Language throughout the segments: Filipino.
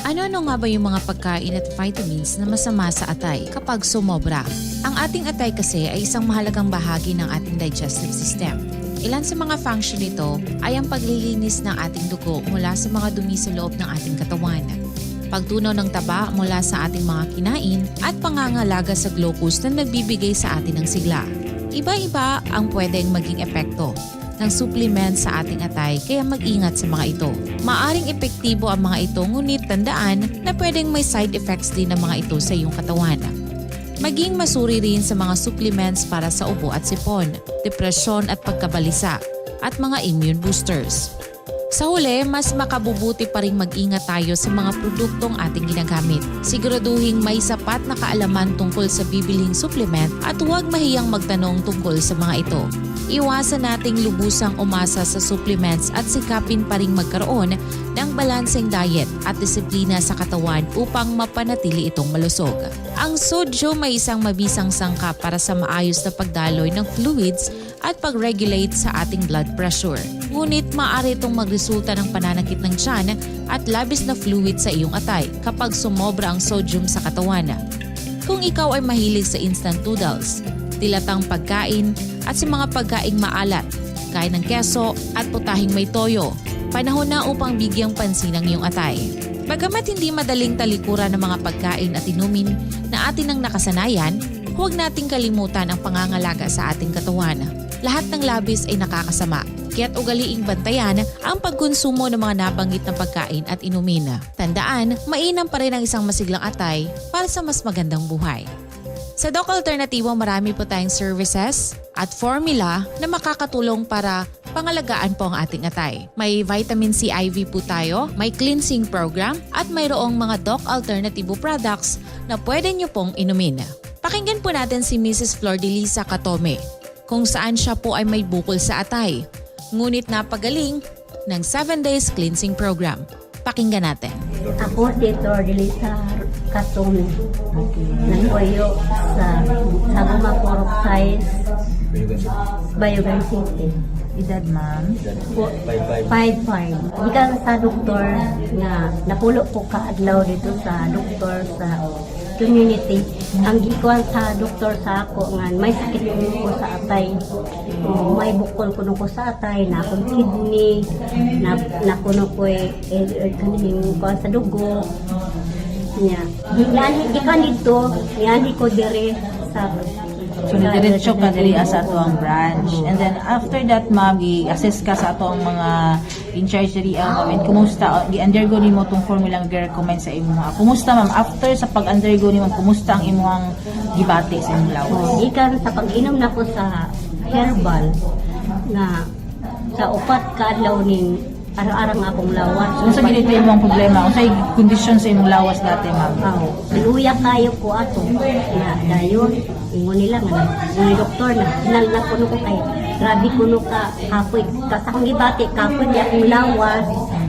Ano-ano nga ba yung mga pagkain at vitamins na masama sa atay kapag sumobra? Ang ating atay kasi ay isang mahalagang bahagi ng ating digestive system. Ilan sa mga function nito ay ang paglilinis ng ating dugo mula sa mga dumi sa loob ng ating katawan, pagtunaw ng taba mula sa ating mga kinain at pangangalaga sa glucose na nagbibigay sa atin ng sigla. Iba-iba ang pwedeng maging epekto ng supplement sa ating atay kaya mag-ingat sa mga ito. Maaring epektibo ang mga ito ngunit tandaan na pwedeng may side effects din ng mga ito sa iyong katawan. Maging masuri rin sa mga supplements para sa ubo at sipon, depresyon at pagkabalisa, at mga immune boosters. Sa huli, mas makabubuti pa rin mag-ingat tayo sa mga produktong ating ginagamit. Siguraduhin may sapat na kaalaman tungkol sa bibilhing supplement at huwag mahiyang magtanong tungkol sa mga ito. Iwasan nating lubusang umasa sa supplements at sikapin pa rin magkaroon ng balanseng diet at disiplina sa katawan upang mapanatili itong malusog. Ang sodium ay isang mabisang sangkap para sa maayos na pagdaloy ng fluids at pag-regulate sa ating blood pressure. Ngunit maaari itong magresulta ng pananakit ng tiyan at labis na fluid sa iyong atay kapag sumobra ang sodium sa katawan. Kung ikaw ay mahilig sa instant noodles, dilatang pagkain at sa mga pagkaing maalat, gaya ng keso at putahing may toyo, panahon na upang bigyang pansin ang iyong atay. Bagamat hindi madaling talikuran ng mga pagkain at inumin na atin ang nakasanayan, huwag nating kalimutan ang pangangalaga sa ating katawan. Lahat ng labis ay nakakasama, kaya't ugaliing bantayan ang pagkonsumo ng mga nabanggit na pagkain at inumin. Tandaan, mainam pa rin ang isang masiglang atay para sa mas magandang buhay. Sa Doc Alternativo, marami po tayong services at formula na makakatulong para pangalagaan po ang ating atay. May vitamin C IV po tayo, may cleansing program at mayroong mga Doc Alternativo products na pwede nyo pong inumin. Pakinggan po natin si Mrs. Flor de Lisa Catome kung saan siya po ay may bukol sa atay, ngunit napagaling ng 7 days cleansing program. Pakinggan natin. Ako si Flor de Lisa Catome. Nagpuyo sa Saguma Porok Size, Bayogan City. Edad, ma'am? 5'5". Gikan sa doktor nga napulo ko kaadlaw dito sa doktor sa community. Ang gikuan sa doktor sa ako nga may sakit ko sa atay. May bukol kuno ko sa atay, na akong kidney, na kuno ko kaning kuan sa dugo. Nya. Yan ikan dito, yan ko dire sa So, diretso ka diri sa ato ang branch. And then, after that, ma'am, i-assess ka sa ato ang mga in-charge diri ang ma'am. And kumusta, i-undergo ni mo itong formula nga recommend sa imo. Kumusta, ma'am? After sa pag-undergo ni ma'am, kumusta ang imong gibati sa imong lawas? Ikan sa pag-inom na ko sa herbal na sa upat ka adlaw ning araw-araw nga akong lawas. So, sa ginito imong problema, kung sa kondisyon sa imong lawas dati, ma'am? Luya kayo ko ato. Na dayon, ingon nila nga ni doktor na hinal na kuno ko kay grabe kuno ka kapoy sa akong gibati kapoy di akong lawas,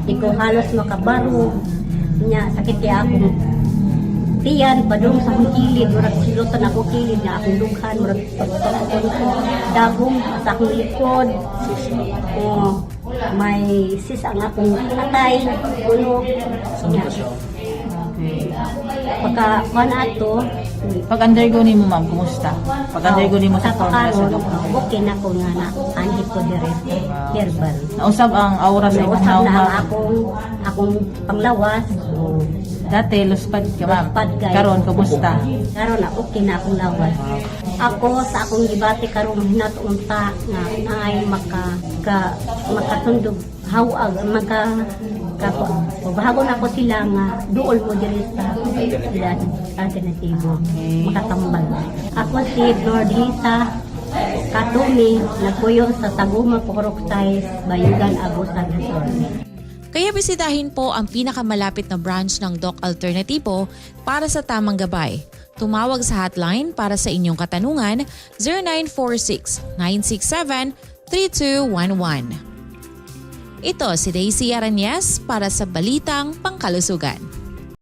di ko halos makabaro. Nya sakit kaya akong tiyan padung sa akong kilid, murag silutan ako kilid na akong dughan, murag dagong sa akong likod. May sis ang akong atay kuno. Okay. Pagka ato Pag-undergo ni mo, ma'am, kumusta? Pag-undergo ni mo sa formula sa doktor? okay na ko nga na andi ko diretso herbal. Nausap ang aura sa imong Nausap na ma'am? ang akong panglawas. Dati, luspad ka, ma'am. Luspad kayo. Karon, kumusta? Karon na okay na akong lawas. Ako sa akong gibati karon hinatuunta nga ay makatundog hawag bago na ko sila nga duol mo diri sa alternatibo makatambal. Ako si Flor de Lisa Catome, nagpuyo sa Saguma Porok Size, Bayugan, Agusan, Resort. Kaya bisitahin po ang pinakamalapit na branch ng Doc Alternativo para sa tamang gabay. Tumawag sa hotline para sa inyong katanungan 0946-967-3211. Ito si Daisy Aranyes para sa Balitang Pangkalusugan.